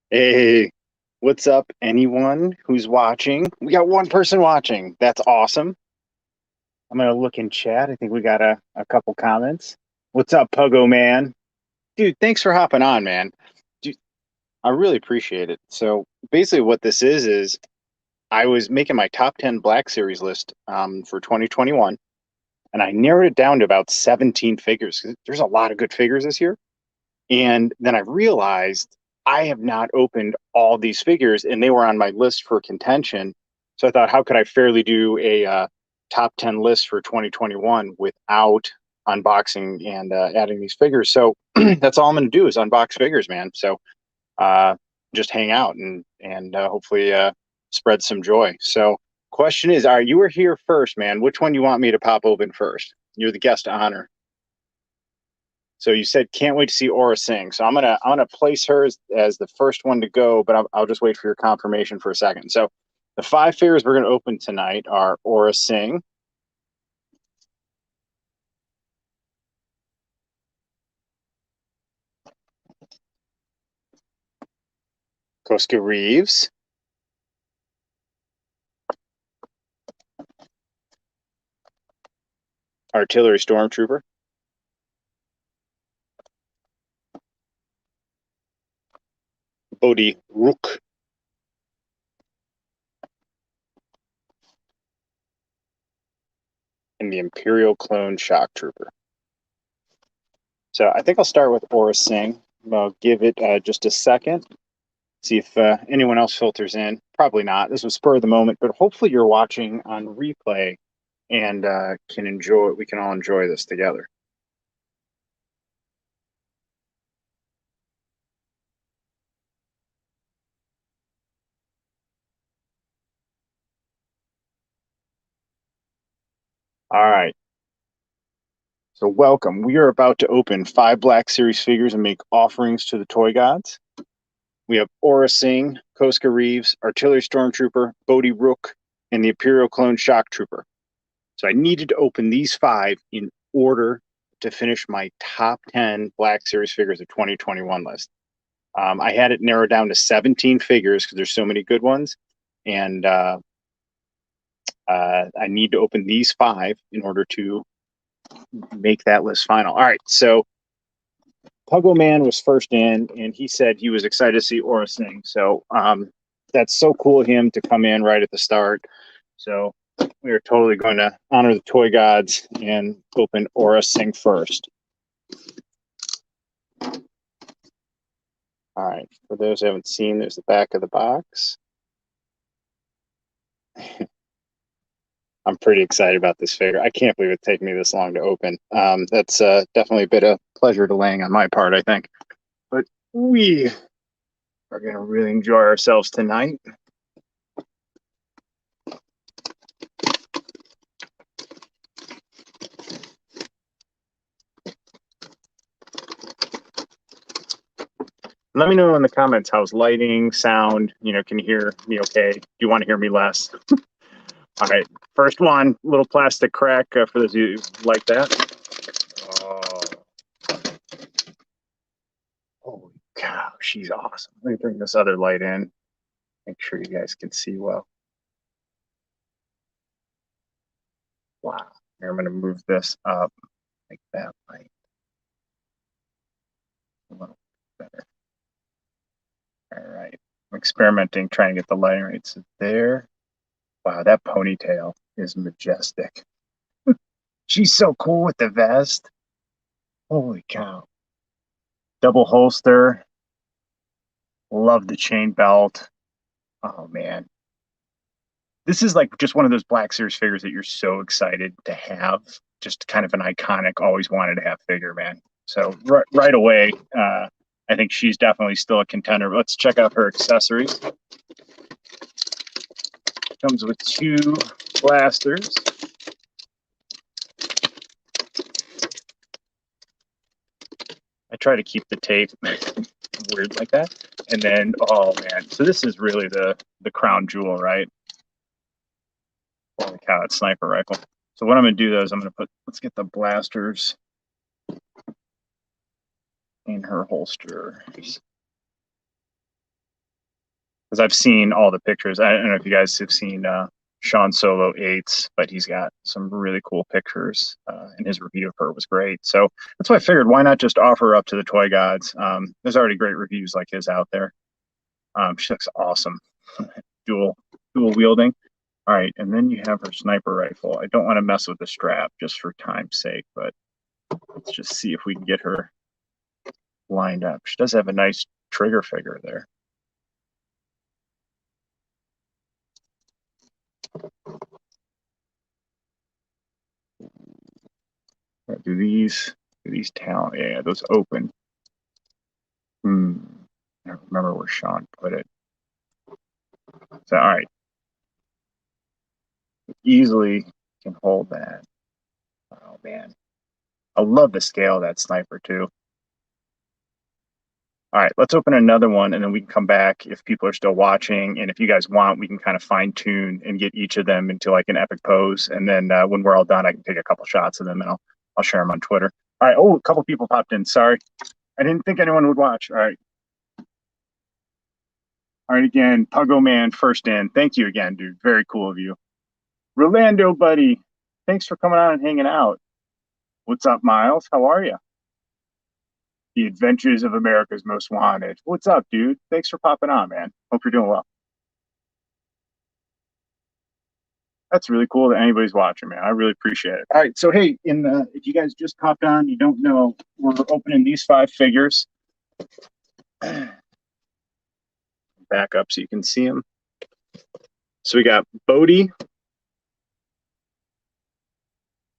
Hey, what's up, anyone who's watching? We got one person watching. That's awesome. I'm gonna look in chat. I think we got a couple comments. What's up, Pogo Man? Dude, thanks for hopping on, man. Dude, I really appreciate it. So basically what this is I was making my top 10 Black Series list for 2021, and I narrowed it down to about 17 figures. There's a lot of good figures this year. And then I realized I have not opened all these figures, and they were on my list for contention. So I thought, how could I fairly do a top 10 list for 2021 without unboxing and adding these figures? So that's all I'm going to do is unbox figures, man. So uh, just hang out and hopefully spread some joy. So question is, you were here first, man. Which one do you want me to pop open first? You're the guest of honor. So you said can't wait to see Aurra sing. So I'm gonna place her as the first one to go, but I'll just wait for your confirmation for a second. So the five figures we're gonna open tonight are Aurra Sing, Koska Reeves, Artillery Stormtrooper, Bodhi Rook, and the Imperial Clone Shock Trooper. So I think I'll start with Aurra Sing. I'll give it just a second. See if anyone else filters in. Probably not. This was spur of the moment, but hopefully you're watching on replay and can enjoy it. We can all enjoy this together. All right. So welcome. We are about to open 5 Black Series figures and make offerings to the toy gods. We have Aurra Sing, Koska Reeves, Artillery Stormtrooper, Bodhi Rook, and the Imperial Clone Shock Trooper. So I needed to open these 5 in order to finish my top 10 Black Series figures of 2021 list. I had it narrowed down to 17 figures because there's so many good ones, and I need to open these 5 in order to make that list final. All right, so Puggle Man was first in, and he said he was excited to see Aurra Sing. So that's so cool of him to come in right at the start. So we are totally going to honor the toy gods and open Aurra Sing first. All right, for those who haven't seen, there's the back of the box. I'm pretty excited about this figure. I can't believe it took me this long to open. That's definitely a bit of pleasure delaying on my part, I think. But we are going to really enjoy ourselves tonight. Let me know in the comments how's lighting, sound, can you hear me okay? Do you want to hear me less? All right, first one, little plastic crack for those of you like that. Oh. Holy cow, she's awesome. Let me bring this other light in. Make sure you guys can see well. Wow. Here, I'm going to move this up like that light. A little better. All right. I'm experimenting, trying to get the lighting right. So there. Wow, that ponytail is majestic. She's so cool with the vest. Holy cow. Double holster. Love the chain belt. Oh, man. This is like just one of those Black Series figures that you're so excited to have. Just kind of an iconic, always wanted to have figure, man. So right away, I think she's definitely still a contender. Let's check out her accessories. Comes with 2 blasters. I try to keep the tape weird like that. And then, oh man, so this is really the crown jewel, right? Holy cow, it's sniper rifle. So what I'm gonna do though is I'm gonna let's get the blasters in her holsters. because I've seen all the pictures. I don't know if you guys have seen Sean Solo 8's, but he's got some really cool pictures, and his review of her was great. So that's why I figured, why not just offer her up to the toy gods? There's already great reviews like his out there. She looks awesome, dual wielding. All right, and then you have her sniper rifle. I don't want to mess with the strap just for time's sake, but let's just see if we can get her lined up. She does have a nice trigger figure there. Do these talent? Yeah, those open. I don't remember where Sean put it. So, all right. Easily can hold that. Oh, man. I love the scale of that sniper, too. All right, let's open another one, and then we can come back if people are still watching. And if you guys want, we can kind of fine-tune and get each of them into like an epic pose. And then when we're all done, I can take a couple shots of them, and I'll share them on Twitter. All right. Oh, a couple people popped in. Sorry. I didn't think anyone would watch. All right. All right, again, Puggo Man first in. Thank you again, dude. Very cool of you. Rolando, buddy. Thanks for coming on and hanging out. What's up, Miles? How are you? The Adventures of America's Most Wanted. What's up, dude? Thanks for popping on, man. Hope you're doing well. That's really cool that anybody's watching, man. I really appreciate it. All right, so hey, if you guys just popped on, you don't know, we're opening these 5 figures. Back up so you can see them. So we got Bodhi,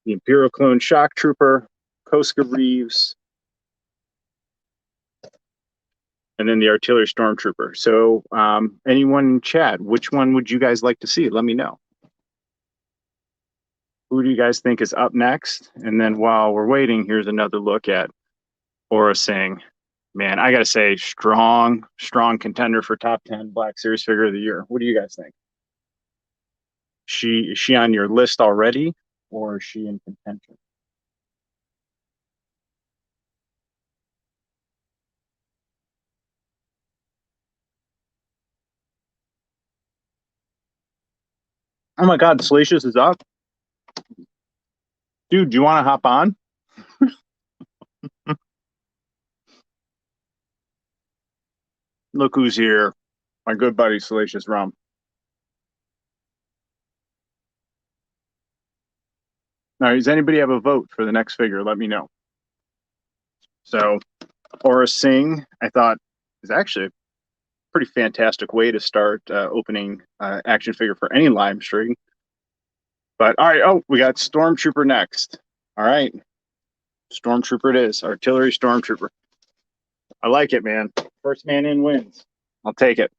the Imperial Clone Shock Trooper, Koska Reeves, and then the Artillery Stormtrooper. So anyone in chat, which one would you guys like to see? Let me know. Who do you guys think is up next? And then while we're waiting, here's another look at Aurra Singh. Man, I got to say, strong contender for top 10 Black Series Figure of the Year. What do you guys think? Is she on your list already, or is she in contention? Oh my God, Salacious is up. Dude, do you want to hop on? Look who's here. My good buddy, Salacious Rum. Now, does anybody have a vote for the next figure? Let me know. So, Aurra Singh, I thought, is actually a pretty fantastic way to start opening action figure for any live stream. But all right, oh, we got Stormtrooper next. All right, Stormtrooper it is. Artillery Stormtrooper. I like it, man. First man in wins. I'll take it.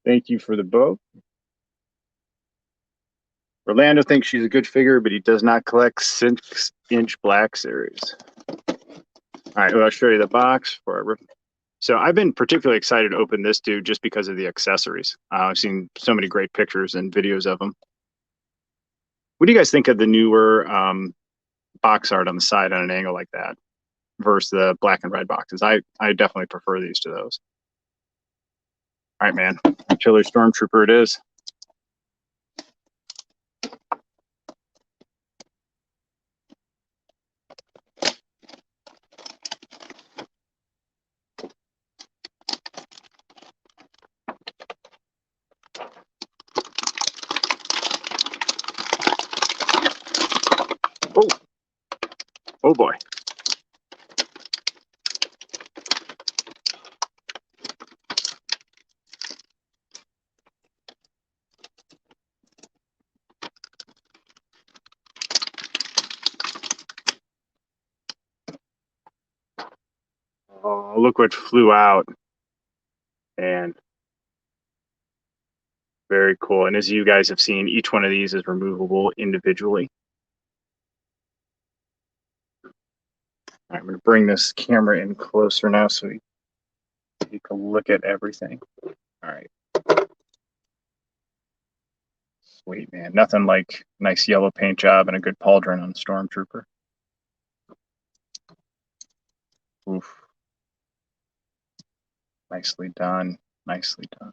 Thank you for the vote. Orlando thinks she's a good figure, but he does not collect 6-inch Black Series. All right, well, I'll show you the box for. So I've been particularly excited to open this dude just because of the accessories. I've seen so many great pictures and videos of them. What do you guys think of the newer box art on the side on an angle like that versus the black and red boxes? I definitely prefer these to those. All right, man. Artillery Stormtrooper it is. Oh, oh boy. Oh, look what flew out. And very cool. And as you guys have seen, each one of these is removable individually. I'm going to bring this camera in closer now so we take a look at everything. All right. Sweet, man. Nothing like nice yellow paint job and a good pauldron on the Stormtrooper. Oof. Nicely done. Nicely done.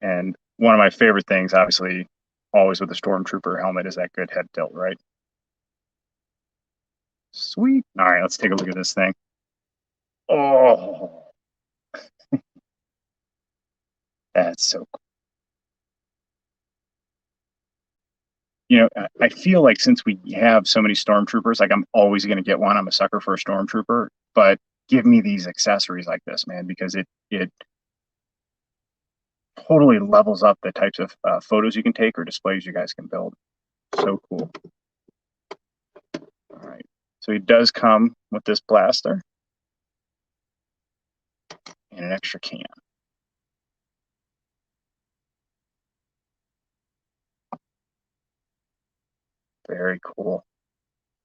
And one of my favorite things, obviously, always with the Stormtrooper helmet, is that good head tilt, right? Sweet. All right, let's take a look at this thing. Oh, that's so cool. You know, I feel like since we have so many Stormtroopers, like I'm always going to get one. I'm a sucker for a Stormtrooper, but give me these accessories like this, man, because it totally levels up the types of photos you can take or displays you guys can build. So cool. All right. So he does come with this blaster and an extra can. Very cool.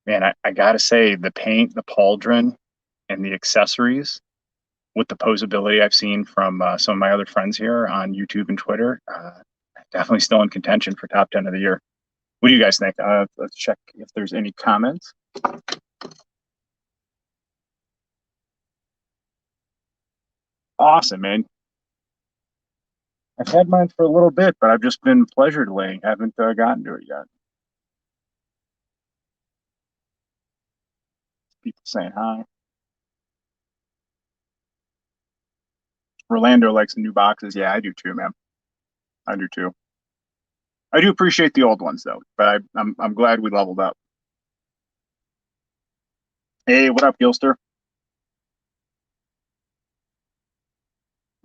Man, I gotta say, the paint, the pauldron, and the accessories with the posability I've seen from some of my other friends here on YouTube and Twitter, definitely still in contention for top 10 of the year. What do you guys think? Let's check if there's any comments. Awesome, man. I've had mine for a little bit, but I've just been pleasure delaying. Haven't gotten to it yet. People saying hi. Rolando likes the new boxes. Yeah, I do too, man. I do too. I do appreciate the old ones though, but I'm glad we leveled up. Hey, what up, Gilster?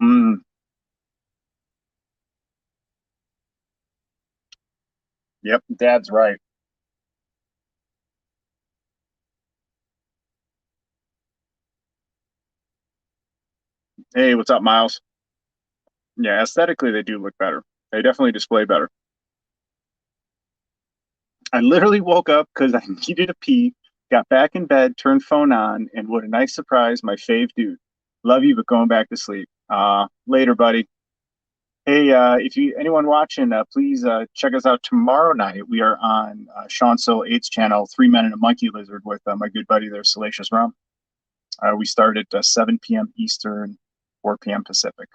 Mm, yep, Dad's right. Hey, what's up, Miles? Yeah, aesthetically they do look better. They definitely display better. I literally woke up because I needed a pee, got back in bed, turned phone on, and what a nice surprise, my fave dude. Love you, but going back to sleep. Later, buddy. Hey, if you anyone watching, please check us out tomorrow night. We are on Sean Soul 8's channel, Three Men and a Monkey Lizard, with my good buddy there, Salacious Rum. We start at 7 p.m. Eastern, 4 p.m. Pacific.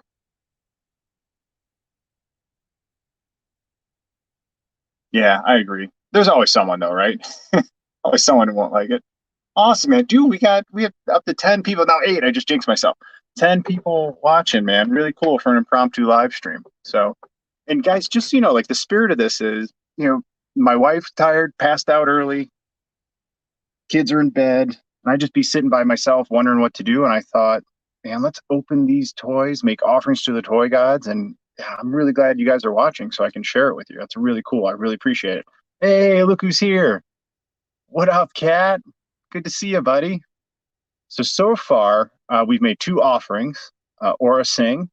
Yeah, I agree. There's always someone though, right? Always someone who won't like it. Awesome, man. Dude, we have up to 10 people now. 8. I just jinxed myself. 10 people watching, man. Really cool for an impromptu live stream. So, and guys, just so you know, like the spirit of this is, my wife's tired, passed out early, kids are in bed, and I'd just be sitting by myself wondering what to do. And I thought, man, let's open these toys, make offerings to the toy gods, and yeah, I'm really glad you guys are watching so I can share it with you. That's really cool. I really appreciate it. Hey, look who's here. What up, Cat? Good to see you, buddy. So far, we've made 2 offerings, Aurra Singh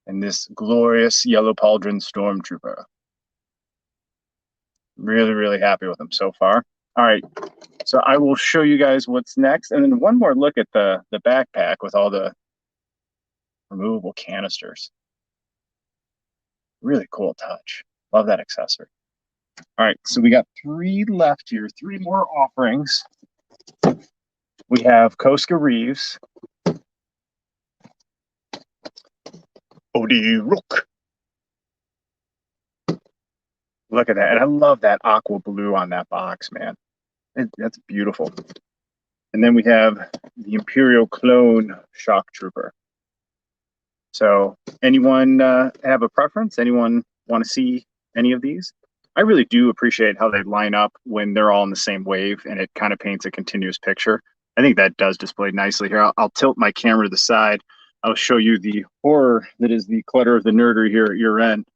and this glorious yellow pauldron stormtrooper. Really, really happy with them so far. All right, so I will show you guys what's next, and then one more look at the backpack with all the removable canisters. Really cool touch. Love that accessory. All right, so we got 3 left here, 3 more offerings. We have Koska Reeves, Bodhi Rook. Look at that. And I love that aqua blue on that box, man. That's beautiful. And then we have the Imperial clone shock trooper. So anyone have a preference? Anyone want to see any of these? I really do appreciate how they line up when they're all in the same wave and it kind of paints a continuous picture. I think that does display nicely here. I'll tilt my camera to the side. I'll show you the horror that is the clutter of the nerdery here at your end.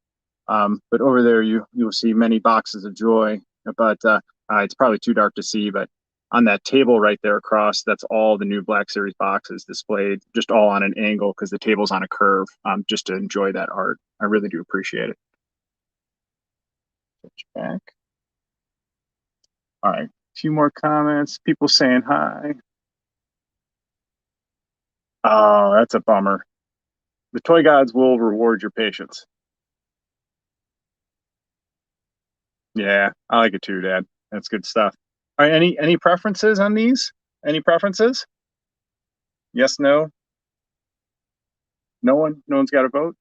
But over there, you will see many boxes of joy. But it's probably too dark to see. But on that table right there across, that's all the new Black Series boxes displayed, just all on an angle because the table's on a curve. Just to enjoy that art, I really do appreciate it. Switch back. All right, a few more comments. People saying hi. Oh, that's a bummer. The toy gods will reward your patience. Yeah, I like it too, Dad. That's good stuff. All right, any preferences on these? Any preferences? Yes, no? No one? No one's got a vote?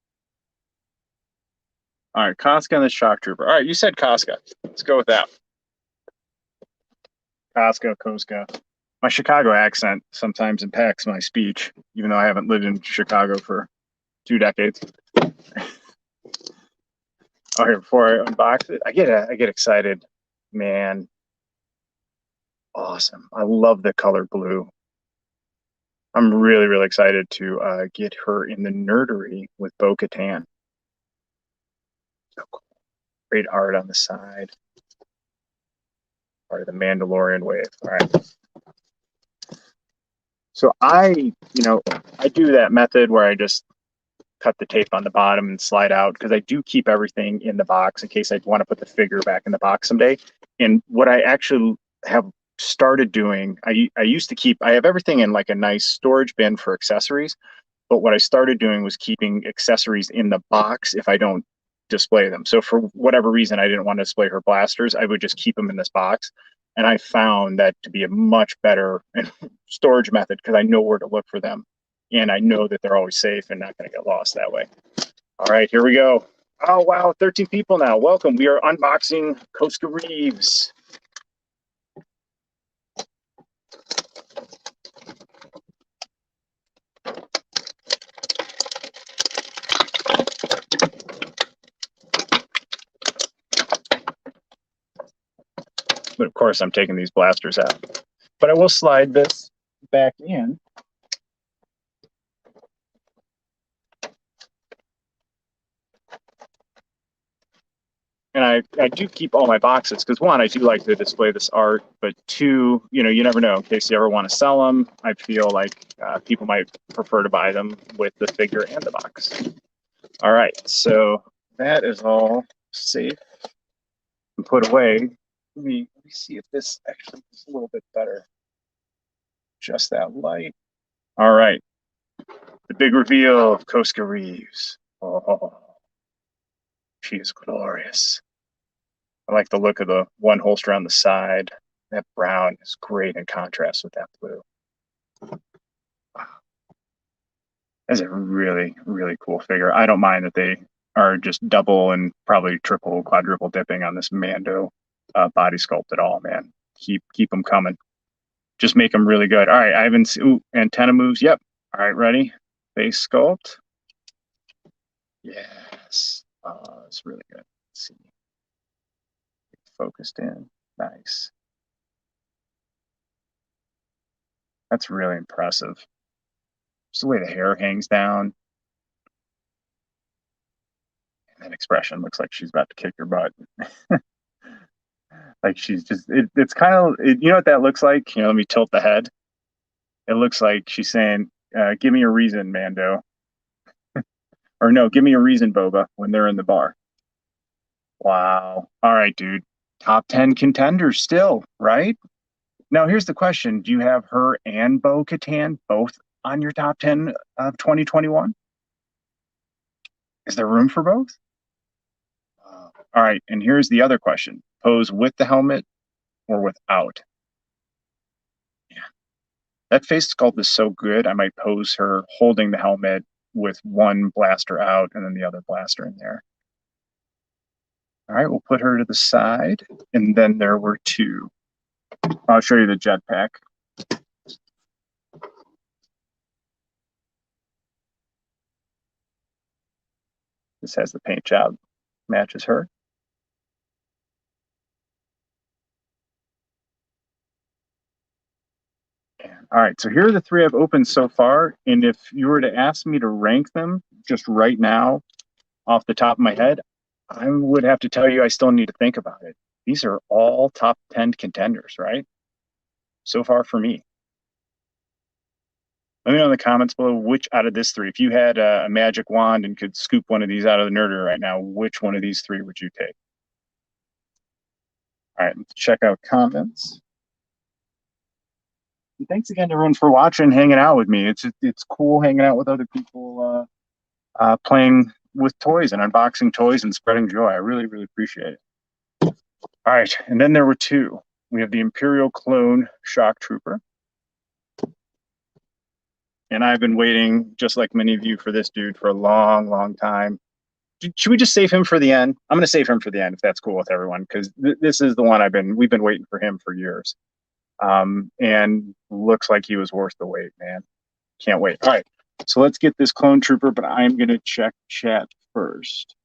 All right, Koska and the Shock Trooper. All right, you said Koska. Let's go with that. Koska. My Chicago accent sometimes impacts my speech, even though I haven't lived in Chicago for 2 decades. Okay, before I unbox it, I get excited. Man, awesome. I love the color blue. I'm really, really excited to get her in the Nerdery with Bo-Katan. So cool. Great art on the side. Part of the Mandalorian wave. All right. So I do that method where I just cut the tape on the bottom and slide out because I do keep everything in the box in case I want to put the figure back in the box someday. And what I actually have started doing, I used to keep, I have everything in like a nice storage bin for accessories, but what I started doing was keeping accessories in the box if I don't display them. So for whatever reason, I didn't want to display her blasters, I would just keep them in this box. And I found that to be a much better storage method because I know where to look for them. And I know that they're always safe and not going to get lost that way. All right, here we go. Oh, wow, 13 people now. Welcome. We are unboxing Koska Reeves. But of course, I'm taking these blasters out. But I will slide this back in. And I do keep all my boxes because, one, I do like to display this art, but two, you never know. In case you ever want to sell them, I feel like people might prefer to buy them with the figure and the box. All right, so that is all safe and put away. Let me see if this actually is a little bit better. Just that light. All right, the big reveal of Koska Reeves. Oh, she is glorious. I like the look of the one holster on the side. That brown is great in contrast with that blue. That's a really, really cool figure. I don't mind that they are just double and probably triple, quadruple dipping on this Mando body sculpt at all, man. Keep them coming. Just make them really good. All right, I haven't seen, antenna moves. Yep. All right, ready? Face sculpt. Yes. It's really good. Let's see. Focused in. Nice. That's really impressive. Just the way the hair hangs down. And that expression looks like she's about to kick your butt. Like she's just, it's kind of, you know what that looks like? Let me tilt the head. It looks like she's saying, give me a reason, Mando. Or no, give me a reason, Boba, when they're in the bar. Wow. All right, dude. Top 10 contenders still, right? Now, here's the question. Do you have her and Bo-Katan both on your top 10 of 2021? Is there room for both? All right, and here's the other question. Pose with the helmet or without? Yeah. That face sculpt is so good, I might pose her holding the helmet with one blaster out and then the other blaster in there. All right, we'll put her to the side, and then there were two. I'll show you the jetpack. This has the paint job, matches her. All right, so here are the three I've opened so far, and if you were to ask me to rank them just right now off the top of my head, I would have to tell you I still need to think about it. These are all top 10 contenders, right? So far for me. Let me know in the comments below which out of this three, if you had a magic wand and could scoop one of these out of the Nerdery right now, which one of these three would you take? All right, let's check out comments. And thanks again to everyone for watching, hanging out with me. It's cool hanging out with other people, playing with toys and unboxing toys and spreading joy. I really, really appreciate it. All right, and then there were two. We have the Imperial clone Shock Trooper. And I've been waiting, just like many of you, for this dude for a long, long time. Should we just save him for the end? I'm going to save him for the end if that's cool with everyone, because this is the one we've been waiting for him for years. And looks like he was worth the wait, man. Can't wait. All right, so let's get this clone trooper, but I'm going to check chat first.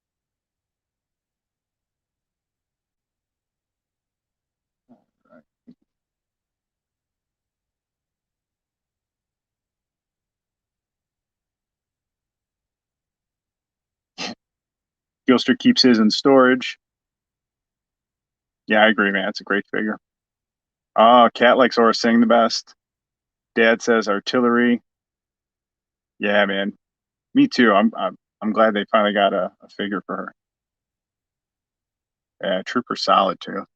Gilster keeps his in storage. Yeah, I agree, man. It's a great figure. Oh, Cat likes Aurra Sing the best. Dad says artillery. Yeah, man. Me too. I'm glad they finally got a figure for her. Yeah, Trooper solid too.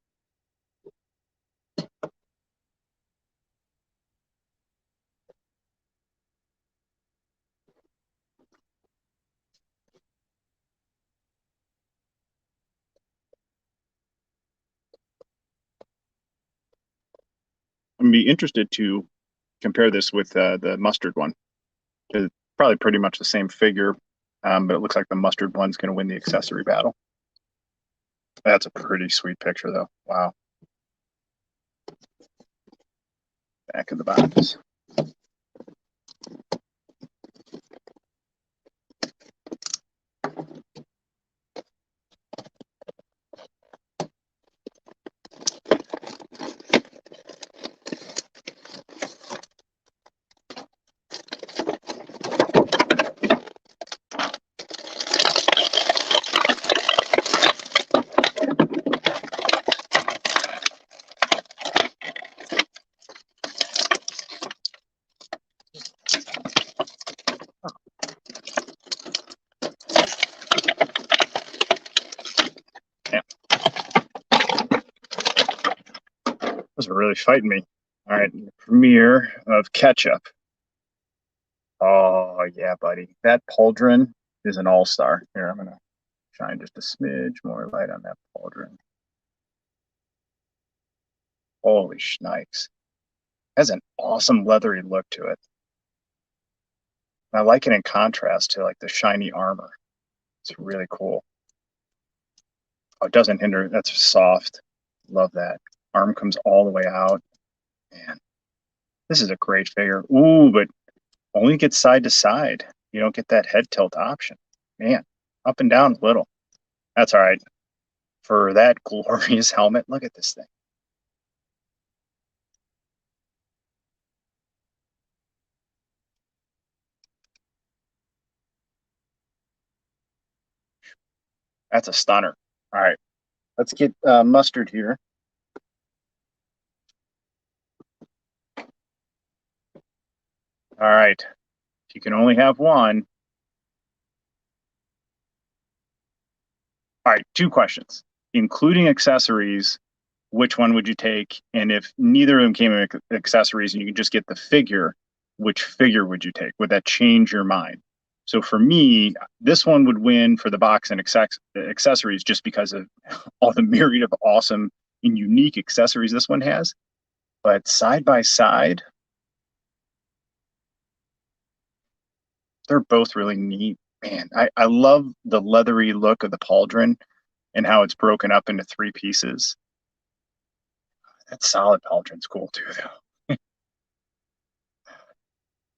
I'm gonna be interested to compare this with the mustard one. It's probably pretty much the same figure, but it looks like the mustard one's going to win the accessory battle. That's a pretty sweet picture, though. Wow. Back of the box. Those are really fighting me. All right, premiere of Ketchup. Oh yeah, buddy. That pauldron is an all-star. Here, I'm gonna shine just a smidge more light on that pauldron. Holy shnikes. Has an awesome leathery look to it. And I like it in contrast to like the shiny armor. It's really cool. Oh, it doesn't hinder. That's soft. Love that. Arm comes all the way out. Man, this is a great figure. Ooh, but only gets side to side. You don't get that head tilt option. Man, up and down a little. That's all right. For that glorious helmet, look at this thing. That's a stunner. All right, let's get mustard here. All right, if you can only have one. All right, two questions. Including accessories, which one would you take? And if neither of them came with accessories and you could just get the figure, which figure would you take? Would that change your mind? So for me, this one would win for the box and accessories just because of all the myriad of awesome and unique accessories this one has. But side by side, they're both really neat. Man, I love the leathery look of the pauldron and how it's broken up into three pieces. That solid pauldron's cool too, though.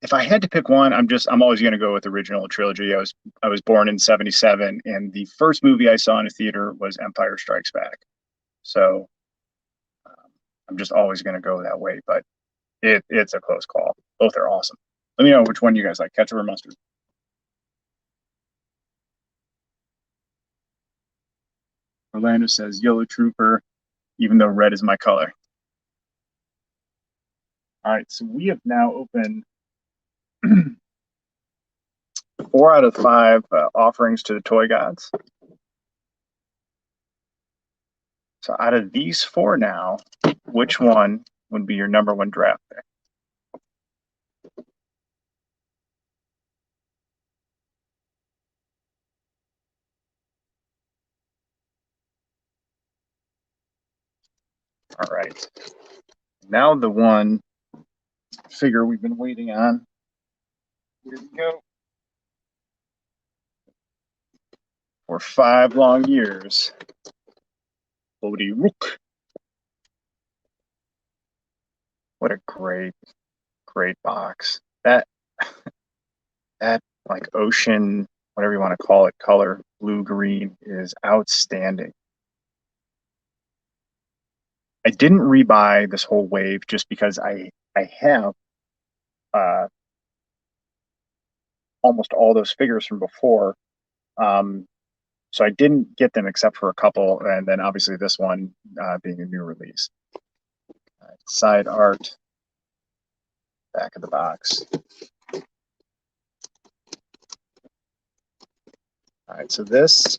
If I had to pick one, I'm always going to go with original trilogy. I was born in '77, and the first movie I saw in a theater was Empire Strikes Back. So I'm just always going to go that way. But it's a close call. Both are awesome. Let me know which one you guys like, ketchup or mustard. Orlando says yellow trooper, even though red is my color. All right, so we have now opened 4 out of 5 offerings to the toy gods. So out of these 4 now, which one would be your number 1 draft pick? All right. Now the one figure we've been waiting on. Here we go. For 5 long years. Bodhi Rook. What a great box. That like ocean, whatever you want to call it, color, blue-green is outstanding. I didn't rebuy this whole wave just because I have almost all those figures from before. So I didn't get them except for a couple, and then obviously this one being a new release. Side art, back of the box. All right, so this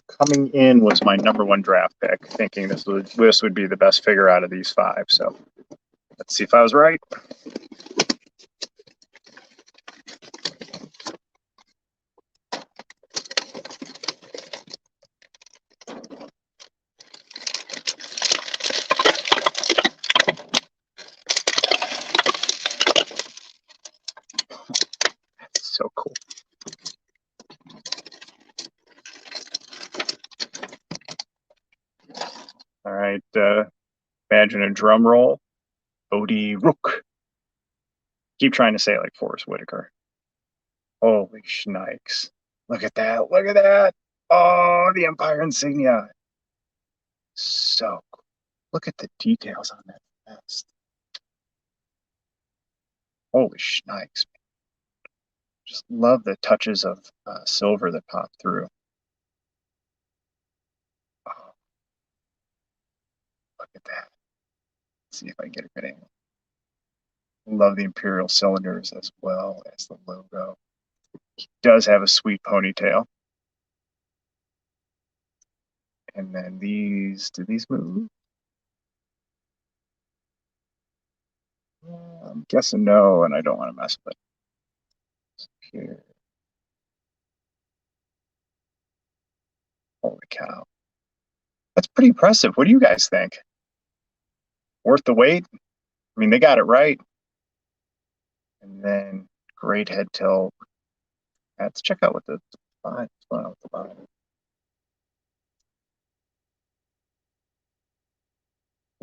coming in was my #1 draft pick, thinking this would be the best figure out of these 5. So let's see if I was right. That's so cool. All right, imagine a drum roll. Bodhi Rook. Keep trying to say it like Forrest Whitaker. Holy shnikes. Look at that. Look at that. Oh, the Empire insignia. So cool. Look at the details on that vest. Holy shnikes. Just love the touches of silver that pop through. Oh, look at that. Let's see if I can get a good angle. Love the Imperial cylinders as well as the logo. He does have a sweet ponytail. And then these, do these move? I'm guessing no, and I don't want to mess with it. Here. Holy cow. That's pretty impressive. What do you guys think? Worth the wait? I mean, they got it right. And then great head tilt. Let's check out what the bottom.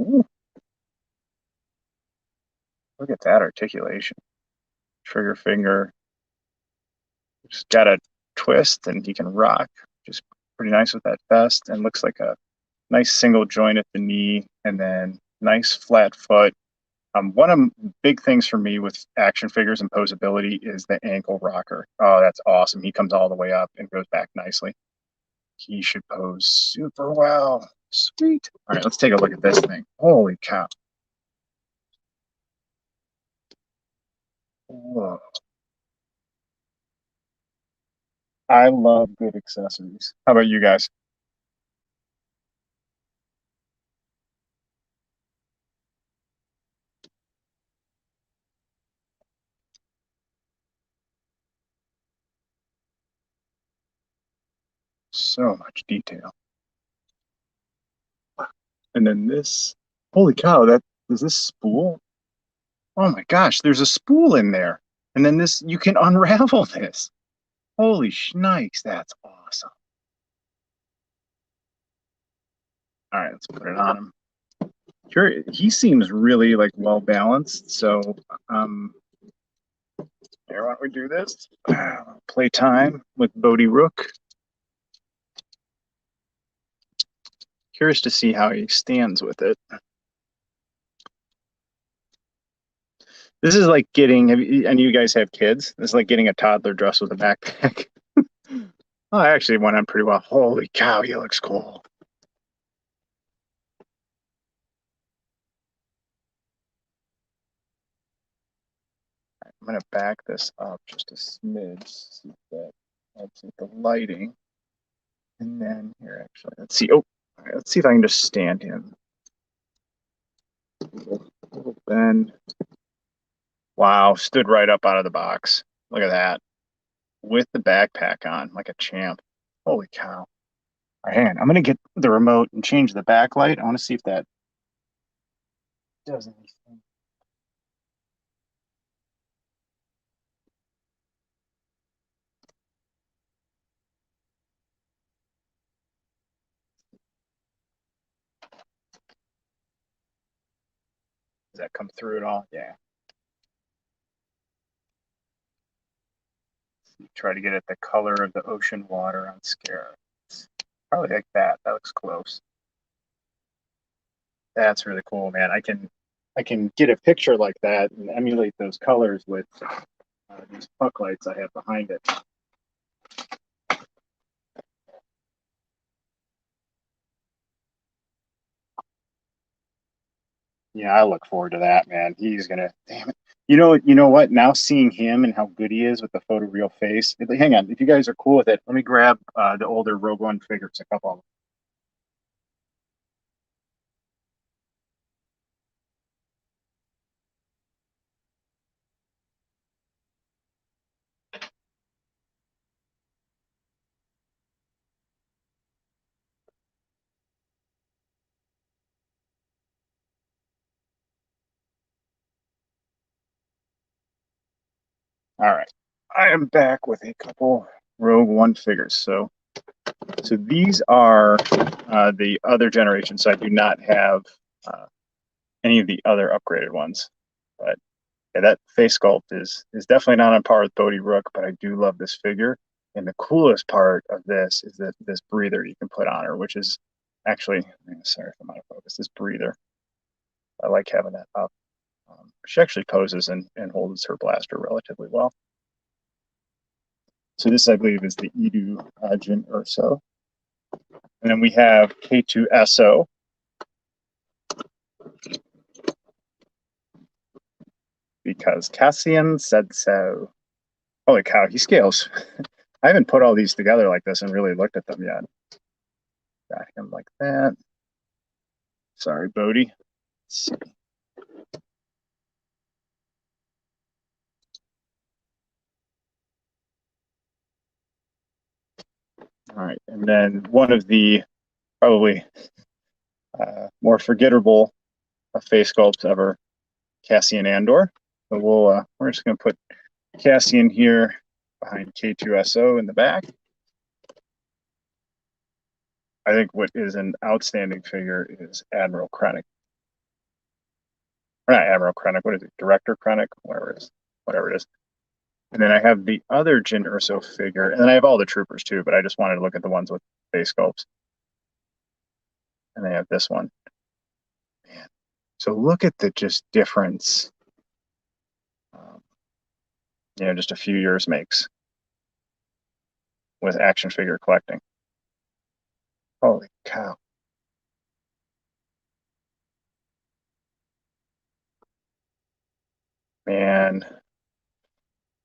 Ooh, look at that articulation. Trigger finger. Just got a twist and he can rock. Just pretty nice with that vest, and looks like a nice single joint at the knee, and then nice flat foot. One of the big things for me with action figures and posability is the ankle rocker. Oh, that's awesome. He comes all the way up and goes back nicely. He should pose super well. Sweet. All right, let's take a look at this thing. Holy cow. Whoa. I love good accessories. How about you guys? So much detail. And then this, holy cow, that is this spool? Oh my gosh, there's a spool in there. And then this, you can unravel this. Holy shnikes, that's awesome. All right, let's put it on him. Here, he seems really like well balanced. So, here, why don't we do this? Play time with Bodhi Rook. Curious to see how he stands with it. This is like getting, and you guys have kids, this is like getting a toddler dressed with a backpack. Oh, I actually went on pretty well. Holy cow, he looks cool. I'm going to back this up just a smidge, see if that helps with the lighting. And then here, actually, let's see. Oh, all right, let's see if I can just stand him. Little bend. Wow, stood right up out of the box. Look at that. With the backpack on, like a champ. Holy cow. All right, hang on. I'm going to get the remote and change the backlight. I want to see if that does anything. that come through at all? Yeah. Try to get at the color of the ocean water on Scarab. Probably like that. That looks close. That's really cool, man. I can get a picture like that and emulate those colors with these puck lights I have behind it. Yeah, I look forward to that, man. He's gonna, damn it. You know what? Now seeing him and how good he is with the photoreal face. Hang on, if you guys are cool with it, let me grab the older Rogue One figures, a couple of them. All right, I am back with a couple Rogue One figures. So these are the other generation. So I do not have any of the other upgraded ones, but yeah, that face sculpt is definitely not on par with Bodhi Rook, but I do love this figure. And the coolest part of this is that this breather you can put on her, which is actually, sorry if I'm out of focus, this breather. I like having that up. She actually poses and holds her blaster relatively well. So this, I believe, is the Edu Jin Urso. And then we have K2SO. Because Cassian said so. Holy cow, he scales. I haven't put all these together like this and really looked at them yet. Got him like that. Sorry, Bodhi. Let's see. All right, and then one of the probably more forgettable face sculpts ever, Cassian Andor. So we're just going to put Cassian here behind K2SO in the back. I think what is an outstanding figure is Admiral Krennic. Or not Admiral Krennic, what is it? Director Krennic? Whatever it is. And then I have the other Jyn Erso figure, and then I have all the troopers too, but I just wanted to look at the ones with face sculpts. And I have this one. Man. So look at the just difference, just a few years makes with action figure collecting. Holy cow. Man,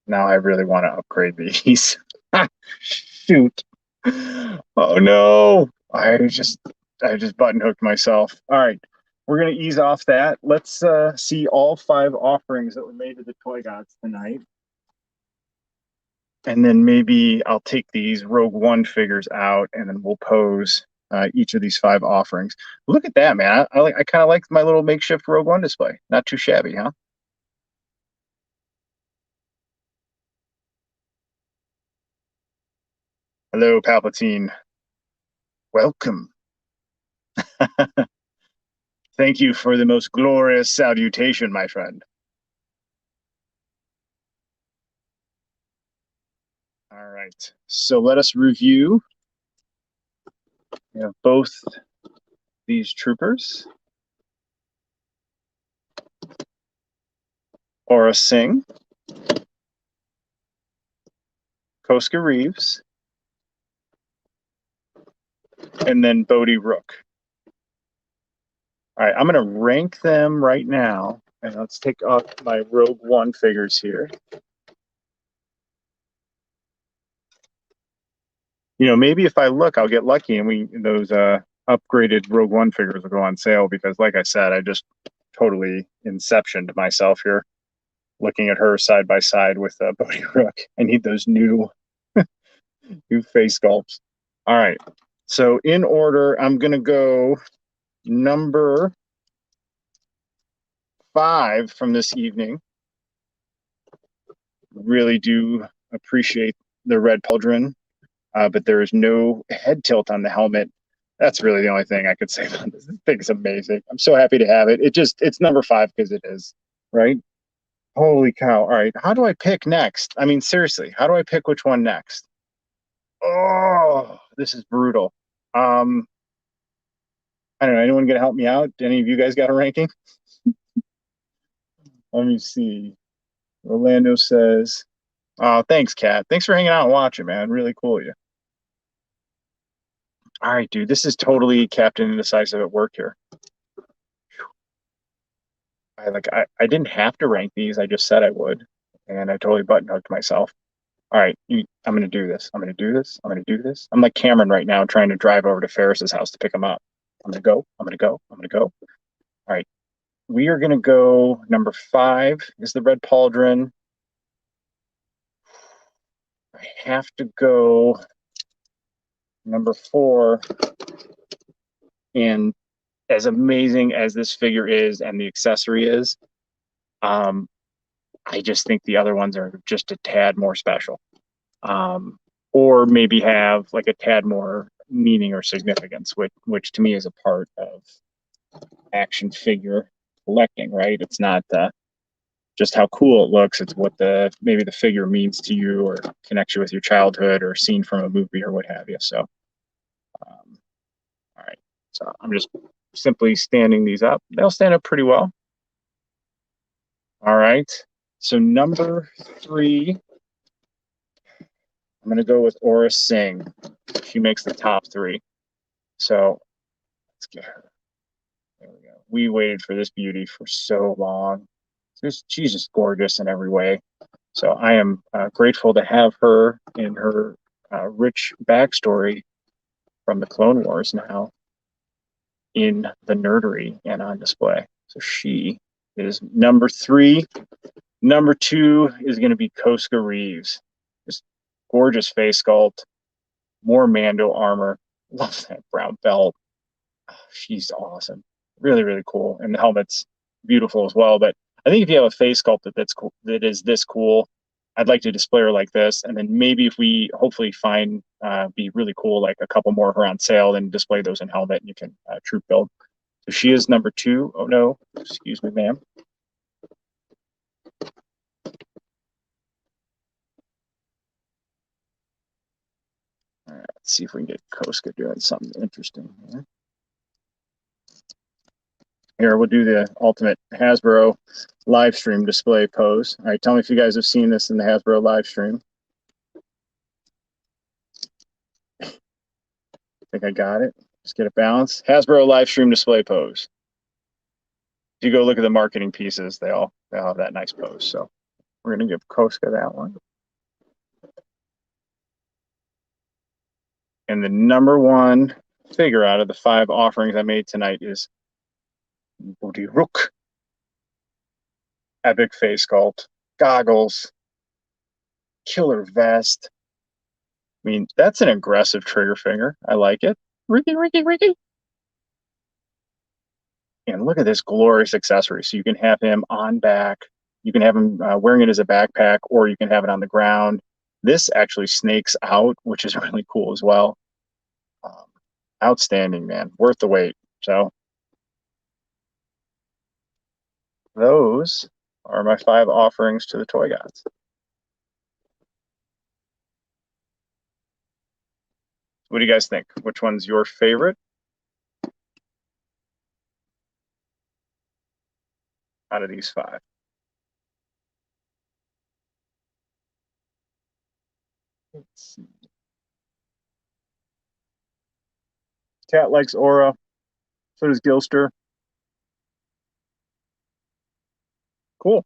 now I really want to upgrade these. Shoot. Oh no. I just button hooked myself. All right. We're going to ease off that. Let's see all 5 offerings that were made to the Toy Gods tonight. And then maybe I'll take these Rogue One figures out and then we'll pose each of these 5 offerings. Look at that, man. I kind of like my little makeshift Rogue One display. Not too shabby, huh? Hello, Palpatine. Welcome. Thank you for the most glorious salutation, my friend. All right. So let us review. We have both these troopers. Aurra Singh. Koska Reeves. And then Bodhi Rook. All right, I'm going to rank them right now. And let's take up my Rogue One figures here. Maybe if I look, I'll get lucky and those upgraded Rogue One figures will go on sale because, like I said, I just totally inceptioned myself here, looking at her side by side with Bodhi Rook. I need those new face sculpts. All right, so in order, I'm going to go number 5 from this evening. Really do appreciate the red pauldron, but there is no head tilt on the helmet. That's really the only thing I could say about this. This thing's amazing. I'm so happy to have it. It's number 5 because it is, right? Holy cow. All right. How do I pick next? I mean, seriously, how do I pick which one next? Oh, this is brutal. Um, I don't know. Anyone gonna help me out? Any of you guys got a ranking? Let me see. Orlando says, "Oh, thanks, Kat. Thanks for hanging out and watching, man. Really cool of you." All right, dude. This is totally Captain Indecisive at work here. I didn't have to rank these. I just said I would, and I totally button hooked myself. All right, I'm gonna do this. I'm gonna do this. I'm gonna do this. I'm like Cameron right now, trying to drive over to Ferris's house to pick him up. I'm gonna go. I'm gonna go. I'm gonna go. All right, we are gonna go. Number 5 is the Red Pauldron. I have to go number 4. And as amazing as this figure is and the accessory is, um, I just think the other ones are just a tad more special. Or maybe have like a tad more meaning or significance, which to me is a part of action figure collecting, right? It's not just how cool it looks; it's what maybe the figure means to you, or connects you with your childhood, or scene from a movie, or what have you. So, all right. So I'm just simply standing these up. They'll stand up pretty well. All right. So number 3, I'm going to go with Aurra Singh. She makes the top 3. So let's get her. There we go. We waited for this beauty for so long. She's just gorgeous in every way. So I am grateful to have her in her rich backstory from the Clone Wars now in the Nerdery and on display. So she is number 3. Number 2 is going to be Koska Reeves. Just gorgeous face sculpt, more Mando armor. Love that brown belt. Oh, she's awesome. Really, really cool. And the helmet's beautiful as well. But I think if you have a face sculpt that's cool, that is this cool, I'd like to display her like this. And then maybe if we hopefully find be really cool, like a couple more of her on sale, then display those in helmet and you can troop build. So she is number 2. Oh no, excuse me, ma'am. All right, let's see if we can get Koska doing something interesting here. Here, we'll do the ultimate Hasbro live stream display pose. All right, tell me if you guys have seen this in the Hasbro live stream. I think I got it. Just get it balanced. Hasbro live stream display pose. If you go look at the marketing pieces, they all have that nice pose. So we're going to give Koska that one. And the number 1 figure out of the 5 offerings I made tonight is Bodhi Rook. Epic face sculpt, goggles, killer vest. I mean, that's an aggressive trigger finger. I like it. Ricky, Ricky, Ricky. And look at this glorious accessory. So you can have him on back. You can have him wearing it as a backpack, or you can have it on the ground. This actually snakes out, which is really cool as well. Outstanding, man. Worth the wait. So those are my 5 offerings to the Toy Gods. What do you guys think? Which one's your favorite out of these 5? Let's see. Cat likes Aurra. So does Gilster. Cool.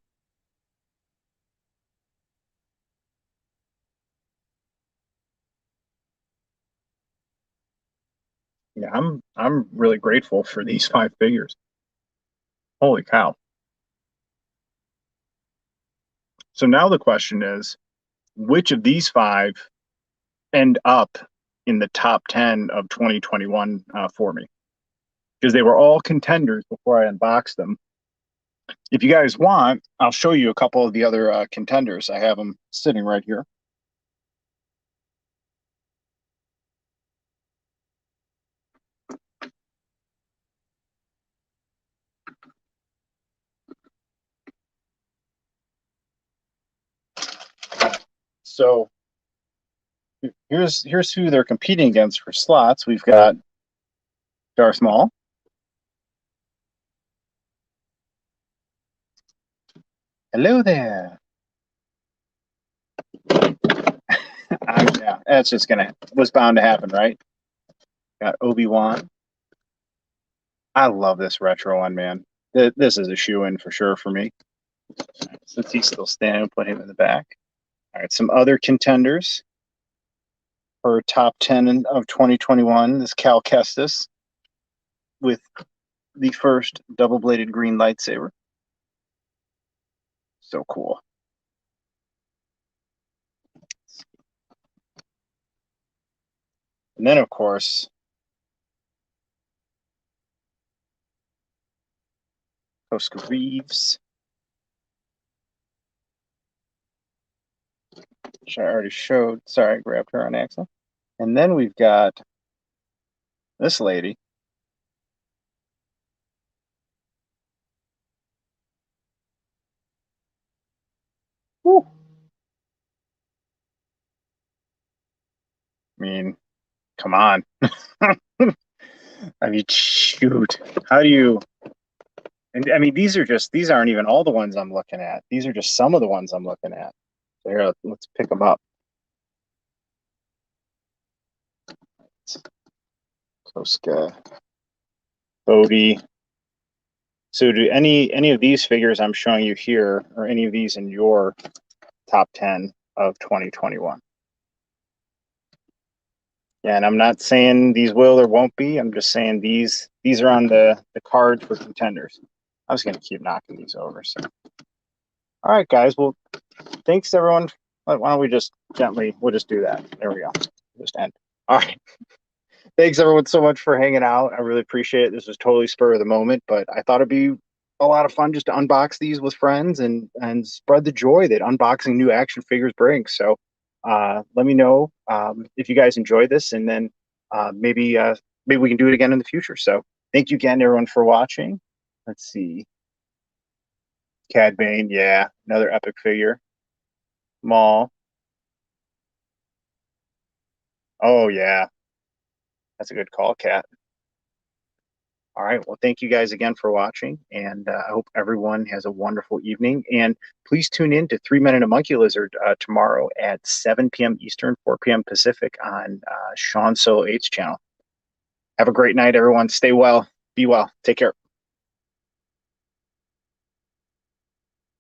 Yeah, I'm really grateful for these 5 figures. Holy cow. So now the question is, which of these 5 end up in the top 10 of 2021 for me? Because they were all contenders before I unboxed them. If you guys want, I'll show you a couple of the other contenders. I have them sitting right here. So here's who they're competing against for slots. We've got Darth Maul. Hello there. Yeah, that's just was bound to happen, right? Got Obi-Wan. I love this retro one, man. This is a shoe-in for sure for me. Right, since he's still standing, put him in the back. All right, some other contenders for top 10 of 2021 is Cal Kestis with the first double-bladed green lightsaber. So cool. And then, of course, Koska Reeves, which I already showed. Sorry, I grabbed her on accident. And then we've got this lady. Woo. I mean, come on. I mean, shoot. How do you? And I mean, these aren't even all the ones I'm looking at. These are just some of the ones I'm looking at. So here, let's pick them up. Koska, Bodhi. So do any of these figures I'm showing you here, or any of these in your top 10 of 2021? Yeah, and I'm not saying these will or won't be. I'm just saying these are on the card for contenders. I was going to keep knocking these over. So, all right, guys. Well, thanks everyone. Why don't we just we'll just do that. There we go. Just end. All right. Thanks everyone so much for hanging out. I really appreciate it. This was totally spur of the moment, but I thought it'd be a lot of fun just to unbox these with friends and spread the joy that unboxing new action figures brings. So let me know if you guys enjoy this, and then maybe we can do it again in the future. So thank you again, everyone, for watching. Let's see. Cad Bane, yeah, another epic figure. Maul. Oh yeah, that's a good call, Cat. All right. Well, thank you guys again for watching, and I hope everyone has a wonderful evening. And please tune in to 3 Men and a Monkey Lizard tomorrow at 7 p.m. Eastern, 4 p.m. Pacific on Sean Solo 8's channel. Have a great night, everyone. Stay well. Be well. Take care.